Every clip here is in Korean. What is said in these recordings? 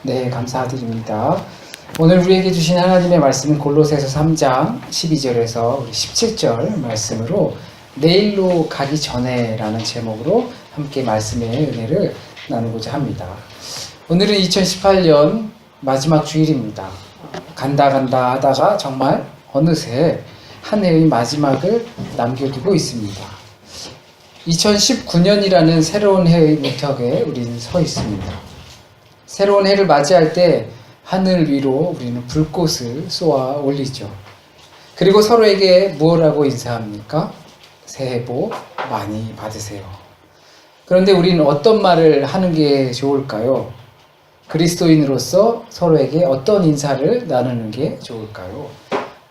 네, 감사드립니다. 오늘 우리에게 주신 하나님의 말씀은 골로새서 3장 12절에서 17절 말씀으로 내일로 가기 전에 라는 제목으로 함께 말씀의 은혜를 나누고자 합니다. 오늘은 2018년 마지막 주일입니다. 간다 하다가 정말 어느새 한 해의 마지막을 남겨두고 있습니다. 2019년이라는 새로운 해의 문턱에 우리는 서 있습니다. 새로운 해를 맞이할 때 하늘 위로 우리는 불꽃을 쏘아 올리죠. 그리고 서로에게 무엇라고 인사합니까? 새해 복 많이 받으세요. 그런데 우리는 어떤 말을 하는 게 좋을까요? 그리스도인으로서 서로에게 어떤 인사를 나누는 게 좋을까요?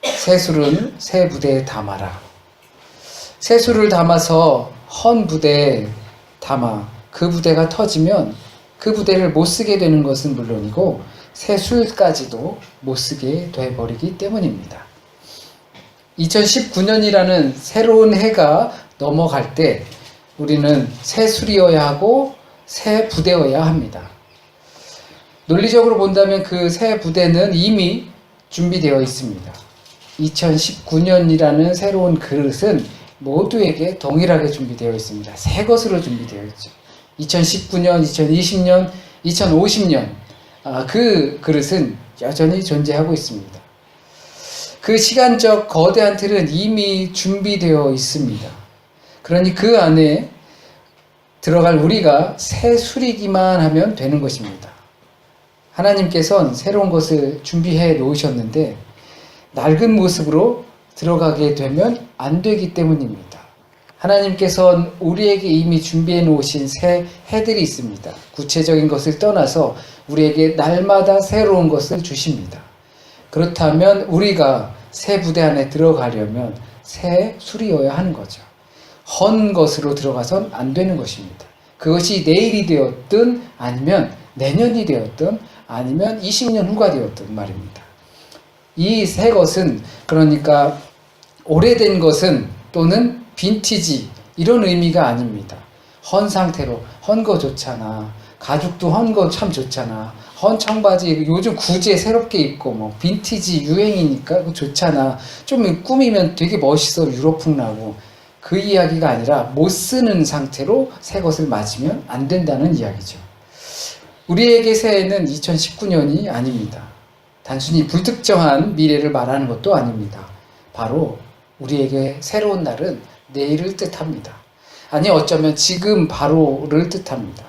새술은 새 부대에 담아라. 새술을 담아서 헌 부대에 담아 그 부대가 터지면 그 부대를 못 쓰게 되는 것은 물론이고 새술까지도 못 쓰게 돼버리기 때문입니다. 2019년이라는 새로운 해가 넘어갈 때 우리는 새술이어야 하고 새 부대여야 합니다. 논리적으로 본다면 그 새 부대는 이미 준비되어 있습니다. 2019년이라는 새로운 그릇은 모두에게 동일하게 준비되어 있습니다. 새 것으로 준비되어 있죠. 2019년, 2020년, 2050년 그 그릇은 여전히 존재하고 있습니다. 그 시간적 거대한 틀은 이미 준비되어 있습니다. 그러니 그 안에 들어갈 우리가 새 술이기만 하면 되는 것입니다. 하나님께서는 새로운 것을 준비해 놓으셨는데 낡은 모습으로 들어가게 되면 안 되기 때문입니다. 하나님께서는 우리에게 이미 준비해 놓으신 새 해들이 있습니다. 구체적인 것을 떠나서 우리에게 날마다 새로운 것을 주십니다. 그렇다면 우리가 새 부대 안에 들어가려면 새 술이어야 하는 거죠. 헌 것으로 들어가선 안 되는 것입니다. 그것이 내일이 되었든 아니면 내년이 되었든 아니면 20년 후가 되었든 말입니다. 이 새 것은 그러니까 오래된 것은 또는 빈티지 이런 의미가 아닙니다. 헌 상태로 헌 거 좋잖아. 가죽도 헌 거 참 좋잖아. 헌 청바지 요즘 구제 새롭게 입고 뭐 빈티지 유행이니까 좋잖아. 좀 꾸미면 되게 멋있어 유럽풍 나고 그 이야기가 아니라 못 쓰는 상태로 새 것을 맞으면 안 된다는 이야기죠. 우리에게 새해는 2019년이 아닙니다. 단순히 불특정한 미래를 말하는 것도 아닙니다. 바로 우리에게 새로운 날은 내일을 뜻합니다. 아니 어쩌면 지금 바로를 뜻합니다.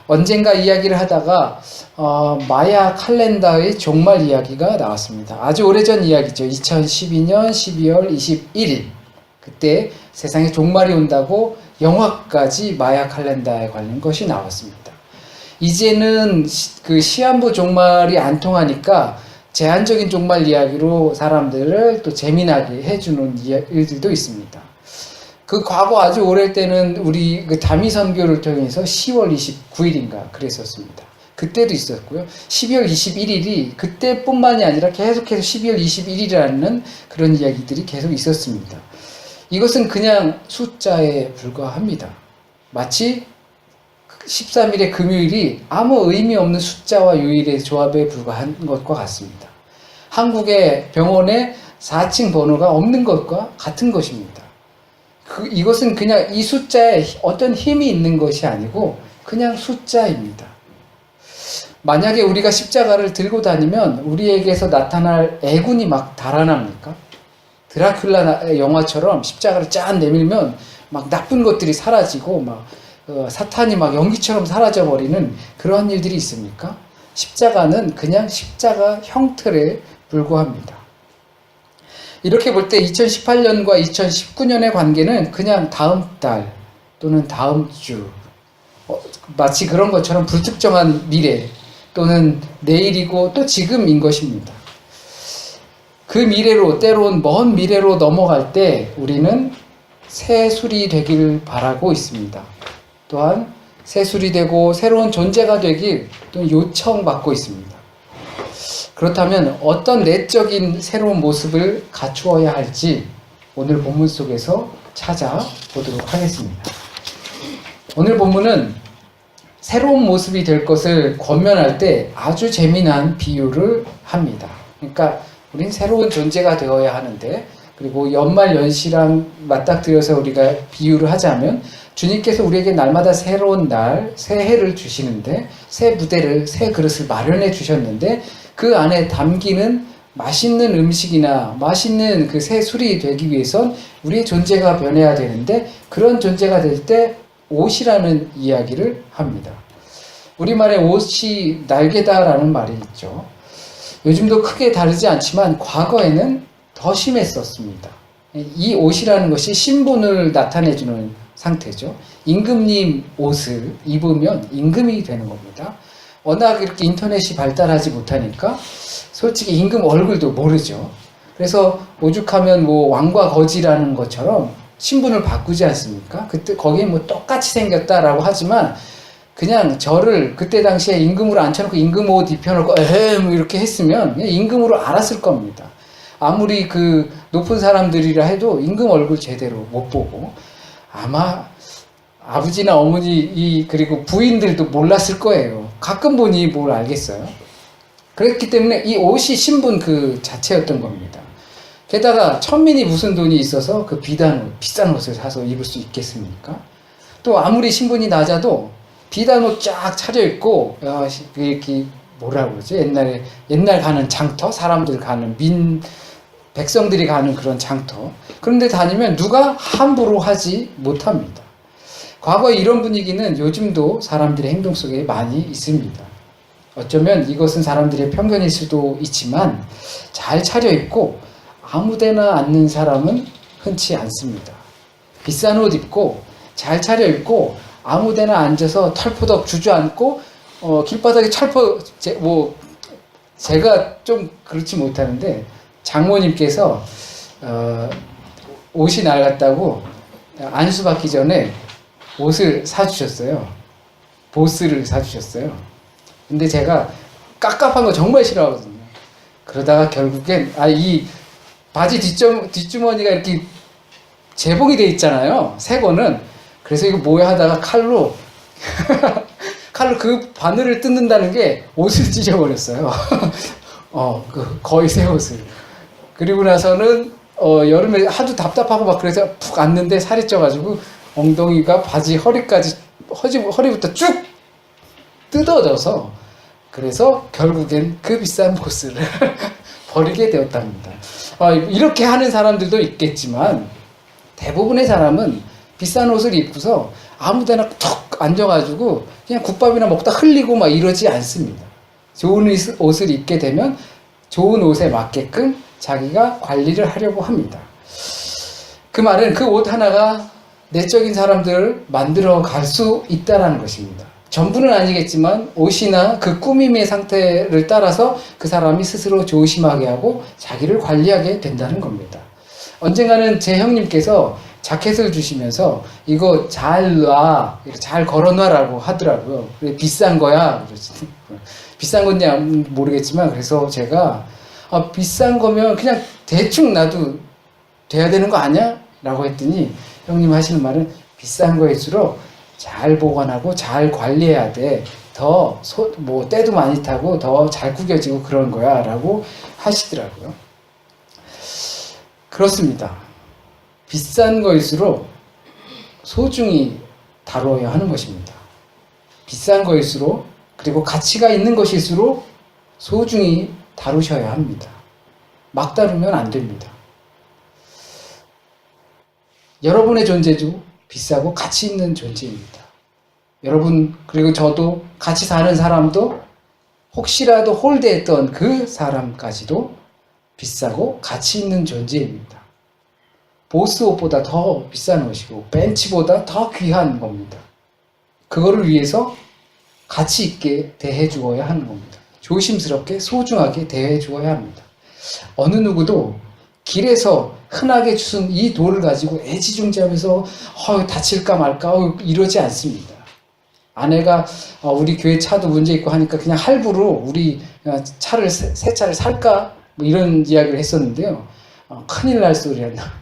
언젠가 이야기를 하다가 마야 칼렌더의 종말 이야기가 나왔습니다. 아주 오래전 이야기죠. 2012년 12월 21일 그때 세상에 종말이 온다고 영화까지 마야 칼렌더에 관련 것이 나왔습니다. 이제는 그 시한부 종말이 안 통하니까 제한적인 종말 이야기로 사람들을 또 재미나게 해주는 일들도 있습니다. 그 과거 아주 오래 때는 우리 그 다미 선교를 통해서 10월 29일인가 그랬었습니다. 그때도 있었고요. 12월 21일이 그때뿐만이 아니라 계속해서 12월 21일이라는 그런 이야기들이 계속 있었습니다. 이것은 그냥 숫자에 불과합니다. 마치 13일의 금요일이 아무 의미 없는 숫자와 요일의 조합에 불과한 것과 같습니다. 한국의 병원에 4층 번호가 없는 것과 같은 것입니다. 이것은 그냥 이 숫자에 어떤 힘이 있는 것이 아니고 그냥 숫자입니다. 만약에 우리가 십자가를 들고 다니면 우리에게서 나타날 애군이 막 달아납니까? 드라큘라 영화처럼 십자가를 짠 내밀면 막 나쁜 것들이 사라지고 막 사탄이 막 연기처럼 사라져버리는 그러한 일들이 있습니까? 십자가는 그냥 십자가 형틀에 불과합니다. 이렇게 볼 때 2018년과 2019년의 관계는 그냥 다음 달 또는 다음 주 마치 그런 것처럼 불특정한 미래 또는 내일이고 또 지금인 것입니다. 그 미래로 때론 먼 미래로 넘어갈 때 우리는 새술이 되길 바라고 있습니다. 또한 새술이 되고 새로운 존재가 되길 또 요청받고 있습니다. 그렇다면 어떤 내적인 새로운 모습을 갖추어야 할지 오늘 본문 속에서 찾아보도록 하겠습니다. 오늘 본문은 새로운 모습이 될 것을 권면할 때 아주 재미난 비유를 합니다. 그러니까 우린 새로운 존재가 되어야 하는데, 그리고 연말 연시랑 맞닥뜨려서 우리가 비유를 하자면 주님께서 우리에게 날마다 새로운 날, 새 해를 주시는데, 새 무대를, 새 그릇을 마련해 주셨는데, 그 안에 담기는 맛있는 음식이나 맛있는 그 새 술이 되기 위해선 우리의 존재가 변해야 되는데, 그런 존재가 될 때 옷이라는 이야기를 합니다. 우리말에 옷이 날개다라는 말이 있죠. 요즘도 크게 다르지 않지만 과거에는 더 심했었습니다. 이 옷이라는 것이 신분을 나타내주는 상태죠. 임금님 옷을 입으면 임금이 되는 겁니다. 워낙 이렇게 인터넷이 발달하지 못하니까 솔직히 임금 얼굴도 모르죠. 그래서 오죽하면 뭐 왕과 거지라는 것처럼 신분을 바꾸지 않습니까? 그때 거기에 뭐 똑같이 생겼다라고 하지만 그냥 저를 그때 당시에 임금으로 앉혀놓고 임금 옷 입혀놓고 에헴 이렇게 했으면 그냥 임금으로 알았을 겁니다. 아무리 그 높은 사람들이라 해도 임금 얼굴 제대로 못 보고 아마 아버지나 어머니 그리고 부인들도 몰랐을 거예요. 가끔 보니 뭘 알겠어요. 그랬기 때문에 이 옷이 신분 그 자체였던 겁니다. 게다가 천민이 무슨 돈이 있어서 그 비싼 옷을 사서 입을 수 있겠습니까? 또 아무리 신분이 낮아도 비단 옷 쫙 차려입고 이렇게 뭐라 그러지? 옛날 가는 장터? 사람들 가는 백성들이 가는 그런 장터. 그런데 다니면 누가 함부로 하지 못합니다. 과거에 이런 분위기는 요즘도 사람들의 행동 속에 많이 있습니다. 어쩌면 이것은 사람들의 편견일 수도 있지만 잘 차려입고 아무데나 앉는 사람은 흔치 않습니다. 비싼 옷 입고 잘 차려입고 아무데나 앉아서 털포덕 주저앉고 길바닥에 제가 좀 그렇지 못하는데 장모님께서 옷이 낡았다고 안수받기 전에 옷을 사주셨어요. 보스를 사주셨어요. 근데 제가 깝깝한 거 정말 싫어하거든요. 그러다가 결국엔 이 바지 뒷주머니가 이렇게 재봉이 돼 있잖아요. 새 거는. 그래서 이거 뭐야 하다가 칼로 그 바늘을 뜯는다는 게 옷을 찢어버렸어요. 거의 새 옷을. 그리고 나서는 여름에 하도 답답하고 막 그래서 푹 앉는데 살이 쪄가지고 엉덩이가 바지 허리부터 쭉 뜯어져서 그래서 결국엔 그 비싼 옷을 버리게 되었답니다. 이렇게 하는 사람들도 있겠지만 대부분의 사람은 비싼 옷을 입고서 아무데나 툭 앉아가지고 그냥 국밥이나 먹다 흘리고 막 이러지 않습니다. 좋은 옷을 입게 되면 좋은 옷에 맞게끔 자기가 관리를 하려고 합니다. 그 말은 그 옷 하나가 내적인 사람들을 만들어 갈 수 있다는 것입니다. 전부는 아니겠지만 옷이나 그 꾸밈의 상태를 따라서 그 사람이 스스로 조심하게 하고 자기를 관리하게 된다는 겁니다. 언젠가는 제 형님께서 자켓을 주시면서 이거 잘 걸어놔라고 하더라고요. 그래, 비싼 거야. 비싼 건지 모르겠지만 그래서 제가 비싼 거면 그냥 대충 놔도 돼야 되는 거 아니야? 라고 했더니 형님 하시는 말은 비싼 거일수록 잘 보관하고 잘 관리해야 돼. 때도 많이 타고 더 잘 구겨지고 그런 거야. 라고 하시더라고요. 그렇습니다. 비싼 거일수록 소중히 다뤄야 하는 것입니다. 비싼 거일수록 그리고 가치가 있는 것일수록 소중히 다루셔야 합니다. 막 다루면 안 됩니다. 여러분의 존재도 비싸고 가치 있는 존재입니다. 여러분 그리고 저도 같이 사는 사람도 혹시라도 홀대했던 그 사람까지도 비싸고 가치 있는 존재입니다. 보스 옷보다 더 비싼 옷이고 벤츠보다 더 귀한 겁니다. 그거를 위해서 가치 있게 대해 주어야 하는 겁니다. 조심스럽게 소중하게 대해 주어야 합니다. 어느 누구도 길에서 흔하게 주운 이 돌을 가지고 애지중지하면서 다칠까 말까 이러지 않습니다. 아내가 우리 교회 차도 문제 있고 하니까 그냥 할부로 우리 새 차를 살까? 뭐 이런 이야기를 했었는데요. 큰일 날 소리 한다.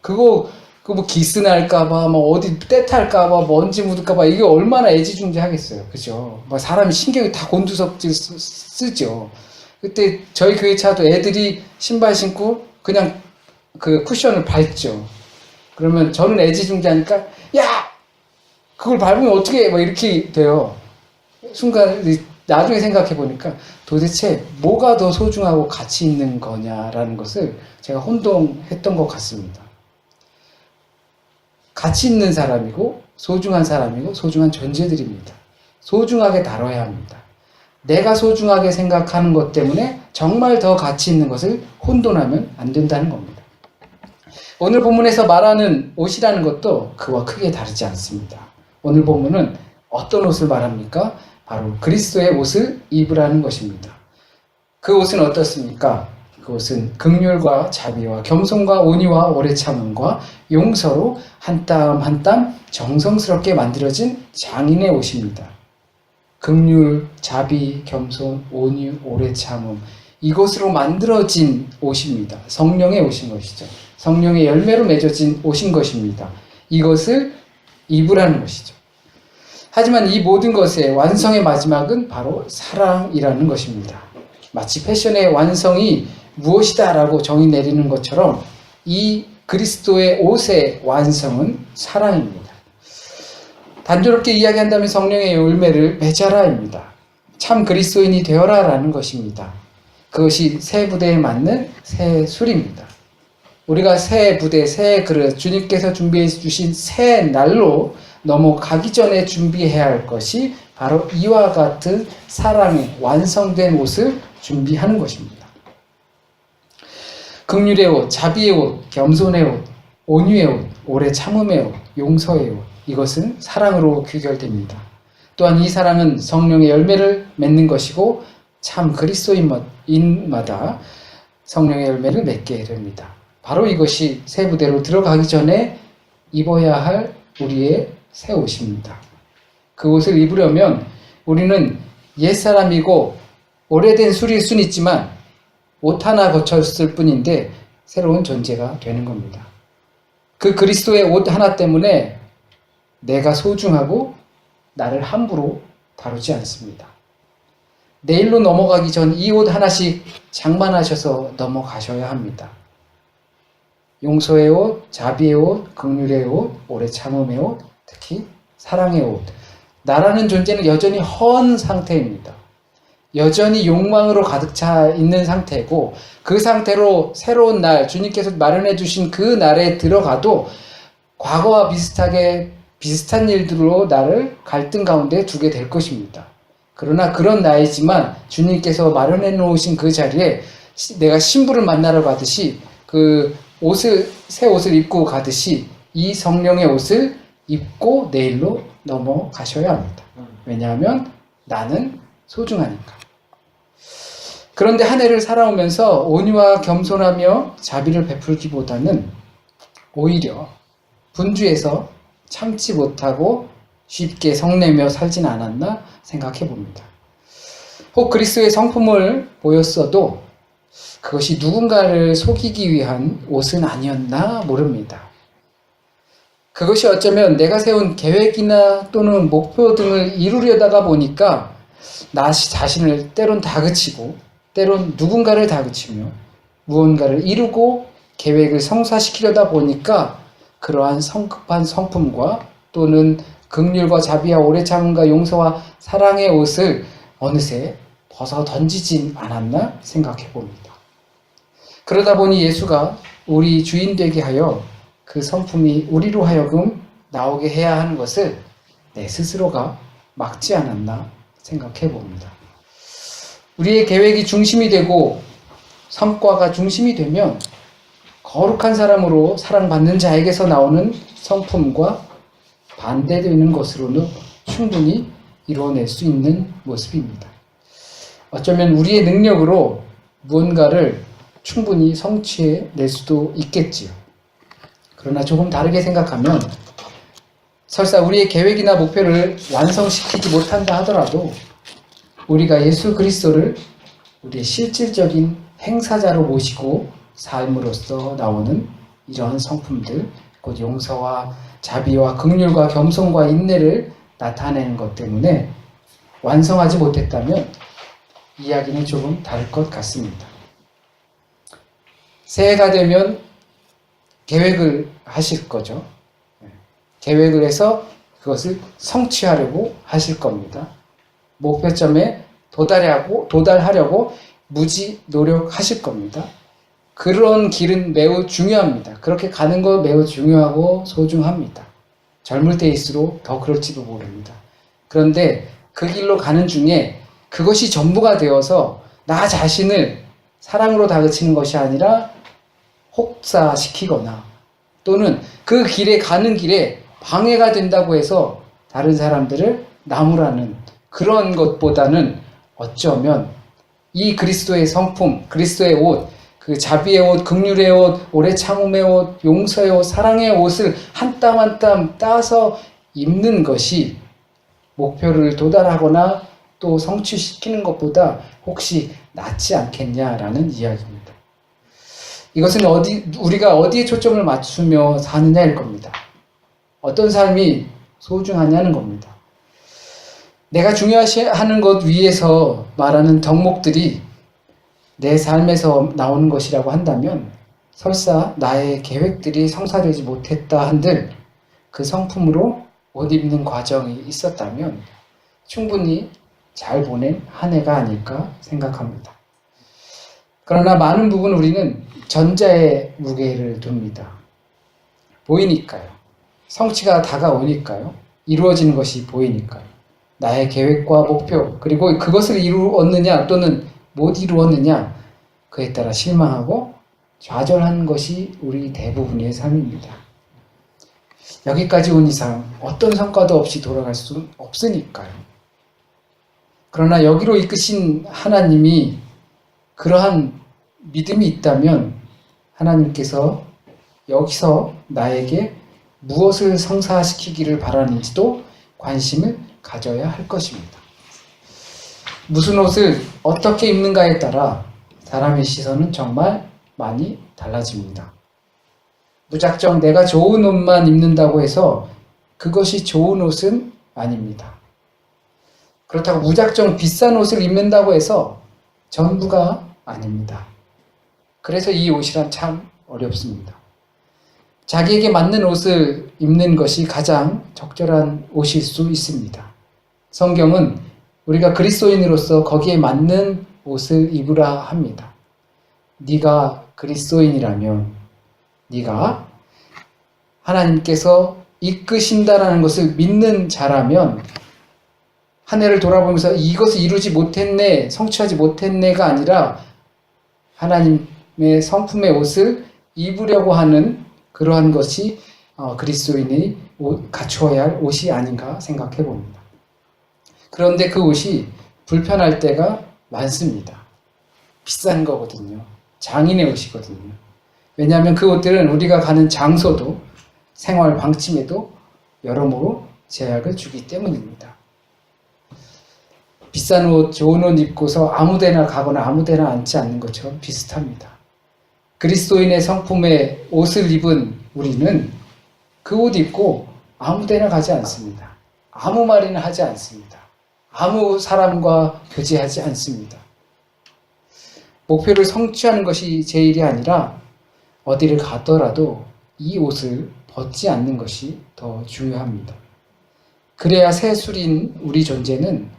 그거 그 뭐 기스 날까봐, 뭐 어디 때 탈까봐, 먼지 묻을까봐, 이게 얼마나 애지중지하겠어요. 그죠? 뭐 사람이 신경이 다 곤두섭질 쓰죠. 그때 저희 교회 차도 애들이 신발 신고 그냥 그 쿠션을 밟죠. 그러면 저는 애지중지하니까, 야! 그걸 밟으면 어떻게 해? 뭐 이렇게 돼요. 순간, 나중에 생각해 보니까 도대체 뭐가 더 소중하고 가치 있는 거냐라는 것을 제가 혼동했던 것 같습니다. 가치 있는 사람이고 소중한 사람이고 소중한 존재들입니다. 소중하게 다뤄야 합니다. 내가 소중하게 생각하는 것 때문에 정말 더 가치 있는 것을 혼돈하면 안 된다는 겁니다. 오늘 본문에서 말하는 옷이라는 것도 그와 크게 다르지 않습니다. 오늘 본문은 어떤 옷을 말합니까? 바로 그리스도의 옷을 입으라는 것입니다. 그 옷은 어떻습니까? 그 옷은 긍휼과 자비와 겸손과 온유와 오래 참음과 용서로 한 땀 한 땀 정성스럽게 만들어진 장인의 옷입니다. 긍휼, 자비, 겸손, 온유, 오래 참음, 이것으로 만들어진 옷입니다. 성령의 옷인 것이죠. 성령의 열매로 맺어진 옷인 것입니다. 이것을 입으라는 것이죠. 하지만 이 모든 것의 완성의 마지막은 바로 사랑이라는 것입니다. 마치 패션의 완성이 무엇이다 라고 정의 내리는 것처럼 이 그리스도의 옷의 완성은 사랑입니다. 단조롭게 이야기한다면 성령의 열매를 맺어라입니다. 참 그리스도인이 되어라 라는 것입니다. 그것이 새 부대에 맞는 새 술입니다. 우리가 새 부대, 새 그릇, 주님께서 준비해 주신 새 날로 넘어가기 전에 준비해야 할 것이 바로 이와 같은 사랑의 완성된 옷을 준비하는 것입니다. 긍휼의 옷, 자비의 옷, 겸손의 옷, 온유의 옷, 오래 참음의 옷, 용서의 옷, 이것은 사랑으로 귀결됩니다. 또한 이 사랑은 성령의 열매를 맺는 것이고 참 그리스도인마다 성령의 열매를 맺게 됩니다. 바로 이것이 새 부대로 들어가기 전에 입어야 할 우리의 새 옷입니다. 그 옷을 입으려면 우리는 옛사람이고 오래된 술일 수는 있지만 옷 하나 거쳤을 뿐인데 새로운 존재가 되는 겁니다. 그 그리스도의 옷 하나 때문에 내가 소중하고 나를 함부로 다루지 않습니다. 내일로 넘어가기 전 이 옷 하나씩 장만하셔서 넘어가셔야 합니다. 용서의 옷, 자비의 옷, 긍휼의 옷, 오래 참음의 옷, 특히 사랑의 옷. 나라는 존재는 여전히 허한 상태입니다. 여전히 욕망으로 가득 차 있는 상태고 그 상태로 새로운 날, 주님께서 마련해 주신 그 날에 들어가도 과거와 비슷하게 비슷한 일들로 나를 갈등 가운데 두게 될 것입니다. 그러나 그런 나이지만 주님께서 마련해 놓으신 그 자리에 내가 신부를 만나러 가듯이 그 옷을, 새 옷을 입고 가듯이 이 성령의 옷을 입고 내일로 넘어가셔야 합니다. 왜냐하면 나는 소중하니까. 그런데 한 해를 살아오면서 온유와 겸손하며 자비를 베풀기보다는 오히려 분주해서 참지 못하고 쉽게 성내며 살진 않았나 생각해 봅니다. 혹 그리스도의 성품을 보였어도 그것이 누군가를 속이기 위한 옷은 아니었나 모릅니다. 그것이 어쩌면 내가 세운 계획이나 또는 목표 등을 이루려다가 보니까 나 자신을 때론 다그치고 때론 누군가를 다그치며 무언가를 이루고 계획을 성사시키려다 보니까 그러한 성급한 성품과 또는 긍휼과 자비와 오래 참음과 용서와 사랑의 옷을 어느새 벗어 던지진 않았나 생각해 봅니다. 그러다 보니 예수가 우리 주인 되게 하여 그 성품이 우리로 하여금 나오게 해야 하는 것을 내 스스로가 막지 않았나 생각해 봅니다. 우리의 계획이 중심이 되고 성과가 중심이 되면 거룩한 사람으로 사랑받는 자에게서 나오는 성품과 반대되는 것으로는 충분히 이루어낼 수 있는 모습입니다. 어쩌면 우리의 능력으로 무언가를 충분히 성취해낼 수도 있겠지요. 그러나 조금 다르게 생각하면 설사 우리의 계획이나 목표를 완성시키지 못한다 하더라도 우리가 예수 그리스도를 우리의 실질적인 행사자로 모시고 삶으로써 나오는 이러한 성품들, 곧 용서와 자비와 긍휼과 겸손과 인내를 나타내는 것 때문에 완성하지 못했다면 이야기는 조금 다를 것 같습니다. 새해가 되면 계획을 하실 거죠. 계획을 해서 그것을 성취하려고 하실 겁니다. 목표점에 도달하려고 무지 노력하실 겁니다. 그런 길은 매우 중요합니다. 그렇게 가는 거 매우 중요하고 소중합니다. 젊을 때일수록 더 그럴지도 모릅니다. 그런데 그 길로 가는 중에 그것이 전부가 되어서 나 자신을 사랑으로 다그치는 것이 아니라 혹사시키거나 또는 그 길에 가는 길에 방해가 된다고 해서 다른 사람들을 나무라는 그런 것보다는 어쩌면 이 그리스도의 성품, 그리스도의 옷, 그 자비의 옷, 긍휼의 옷, 오래 참음의 옷, 용서의 옷, 사랑의 옷을 한 땀 한 땀 따서 입는 것이 목표를 도달하거나 또 성취시키는 것보다 혹시 낫지 않겠냐라는 이야기입니다. 이것은 우리가 어디에 초점을 맞추며 사느냐일 겁니다. 어떤 삶이 소중하냐는 겁니다. 내가 중요시하는 것 위에서 말하는 덕목들이 내 삶에서 나오는 것이라고 한다면 설사 나의 계획들이 성사되지 못했다 한들 그 성품으로 옷 입는 과정이 있었다면 충분히 잘 보낸 한 해가 아닐까 생각합니다. 그러나 많은 부분 우리는 전자의 무게를 둡니다. 보이니까요. 성취가 다가오니까요. 이루어지는 것이 보이니까요. 나의 계획과 목표 그리고 그것을 이루었느냐 또는 못 이루었느냐 그에 따라 실망하고 좌절하는 것이 우리 대부분의 삶입니다. 여기까지 온 이상 어떤 성과도 없이 돌아갈 수 없으니까요. 그러나 여기로 이끄신 하나님이 그러한 믿음이 있다면 하나님께서 여기서 나에게 무엇을 성사시키기를 바라는지도 관심을 가져야 할 것입니다. 무슨 옷을 어떻게 입는가에 따라 사람의 시선은 정말 많이 달라집니다. 무작정 내가 좋은 옷만 입는다고 해서 그것이 좋은 옷은 아닙니다. 그렇다고 무작정 비싼 옷을 입는다고 해서 전부가 아닙니다. 그래서 이 옷이란 참 어렵습니다. 자기에게 맞는 옷을 입는 것이 가장 적절한 옷일 수 있습니다. 성경은 우리가 그리스도인으로서 거기에 맞는 옷을 입으라 합니다. 네가 그리스도인이라면 네가 하나님께서 이끄신다라는 것을 믿는 자라면 한 해를 돌아보면서 이것을 이루지 못했네, 성취하지 못했네가 아니라 하나님의 성품의 옷을 입으려고 하는 그러한 것이 그리스도인이 갖추어야 할 옷이 아닌가 생각해 봅니다. 그런데 그 옷이 불편할 때가 많습니다. 비싼 거거든요. 장인의 옷이거든요. 왜냐하면 그 옷들은 우리가 가는 장소도 생활 방침에도 여러모로 제약을 주기 때문입니다. 비싼 옷, 좋은 옷 입고서 아무데나 가거나 아무데나 앉지 않는 것처럼 비슷합니다. 그리스도인의 성품의 옷을 입은 우리는 그 옷 입고 아무데나 가지 않습니다. 아무 말이나 하지 않습니다. 아무 사람과 교제하지 않습니다. 목표를 성취하는 것이 제 일이 아니라 어디를 가더라도 이 옷을 벗지 않는 것이 더 중요합니다. 그래야 새 술인 우리 존재는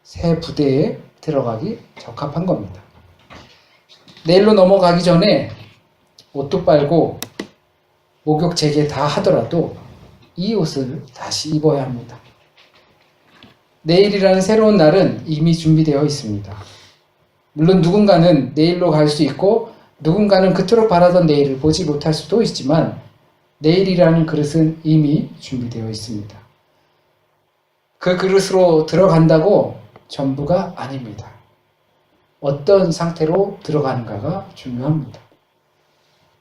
새 부대에 들어가기 적합한 겁니다. 내일로 넘어가기 전에 옷도 빨고 목욕 재개 다 하더라도 이 옷을 다시 입어야 합니다. 내일이라는 새로운 날은 이미 준비되어 있습니다. 물론 누군가는 내일로 갈 수 있고 누군가는 그토록 바라던 내일을 보지 못할 수도 있지만 내일이라는 그릇은 이미 준비되어 있습니다. 그 그릇으로 들어간다고 전부가 아닙니다. 어떤 상태로 들어가는가가 중요합니다.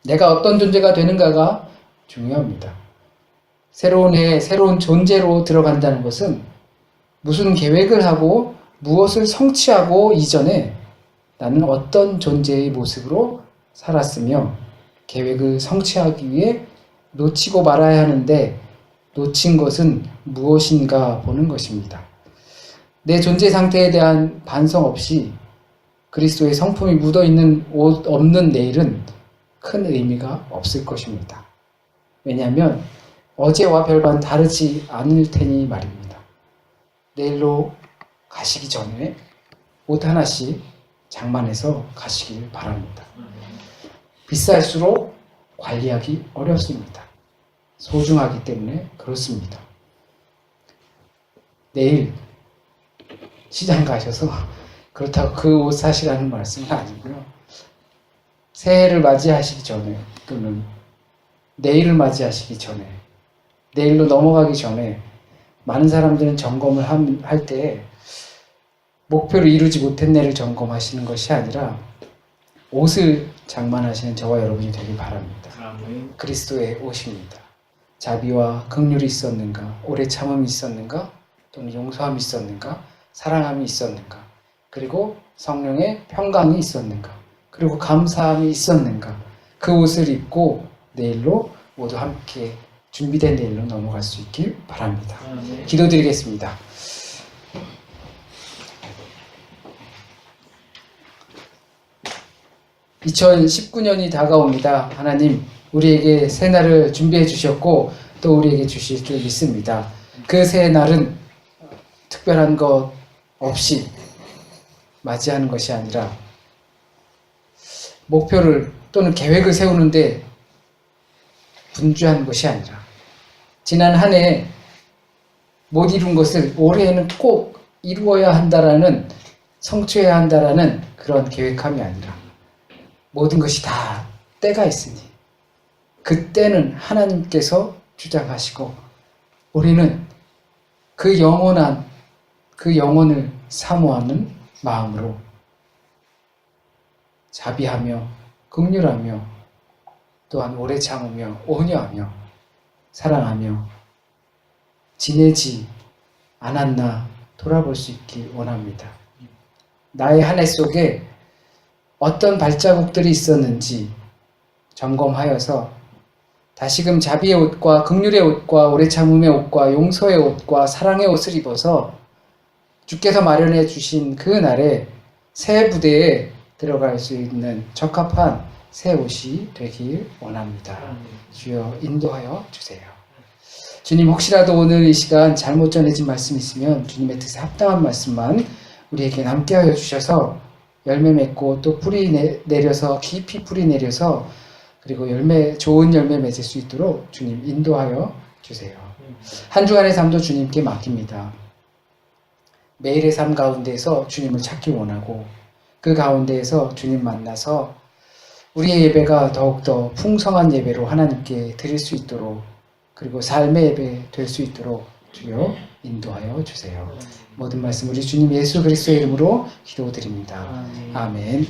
내가 어떤 존재가 되는가가 중요합니다. 새로운 해에 새로운 존재로 들어간다는 것은 무슨 계획을 하고 무엇을 성취하고 이전에 나는 어떤 존재의 모습으로 살았으며 계획을 성취하기 위해 놓치고 말아야 하는데 놓친 것은 무엇인가 보는 것입니다. 내 존재 상태에 대한 반성 없이 그리스도의 성품이 묻어있는 옷 없는 내일은 큰 의미가 없을 것입니다. 왜냐하면 어제와 별반 다르지 않을 테니 말입니다. 내일로 가시기 전에 옷 하나씩 장만해서 가시길 바랍니다. 비쌀수록 관리하기 어렵습니다. 소중하기 때문에 그렇습니다. 내일 시장 가셔서 그렇다고 그 옷 사시라는 말씀은 아니고요. 새해를 맞이하시기 전에 또는 내일을 맞이하시기 전에 내일로 넘어가기 전에 많은 사람들은 점검을 할 때 목표를 이루지 못한 내를 점검하시는 것이 아니라 옷을 장만하시는 저와 여러분이 되길 바랍니다. 그리스도의 옷입니다. 자비와 긍휼이 있었는가? 오래 참음이 있었는가? 또는 용서함이 있었는가? 사랑함이 있었는가? 그리고 성령의 평강이 있었는가? 그리고 감사함이 있었는가? 그 옷을 입고 내일로 모두 함께 준비된 내일로 넘어갈 수 있길 바랍니다. 기도드리겠습니다. (2019년이) 다가옵니다. 하나님, 우리에게 새날을 준비해 주셨고 또 우리에게 주실 줄 믿습니다. 그 새날은 특별한 것 없이 맞이하는 것이 아니라 목표를 또는 계획을 세우는데 분주한 것이 아니라 지난 한 해 못 이룬 것을 올해에는 꼭 이루어야 한다라는, 성취해야 한다라는 그런 계획함이 아니라 모든 것이 다 때가 있으니 그때는 하나님께서 주장하시고 우리는 그 영원한 그 영혼을 사모하는 마음으로 자비하며 긍휼하며 또한 오래 참으며 온유하며 사랑하며 지내지 않았나 돌아볼 수 있길 원합니다. 나의 한 해 속에 어떤 발자국들이 있었는지 점검하여서 다시금 자비의 옷과 긍휼의 옷과 오래 참음의 옷과 용서의 옷과 사랑의 옷을 입어서 주께서 마련해 주신 그 날에 새 부대에 들어갈 수 있는 적합한 새 옷이 되길 원합니다. 주여 인도하여 주세요. 주님, 혹시라도 오늘 이 시간 잘못 전해진 말씀 있으면 주님의 뜻에 합당한 말씀만 우리에게 남게 하여 주셔서 열매 맺고 또 뿌리 내려서 깊이 뿌리 내려서 그리고 좋은 열매 맺을 수 있도록 주님 인도하여 주세요. 한 주간의 삶도 주님께 맡깁니다. 매일의 삶 가운데에서 주님을 찾기 원하고 그 가운데에서 주님 만나서 우리의 예배가 더욱더 풍성한 예배로 하나님께 드릴 수 있도록 그리고 삶의 예배 될 수 있도록 주여 인도하여 주세요. 모든 말씀 우리 주님 예수 그리스도의 이름으로 기도드립니다. 아멘.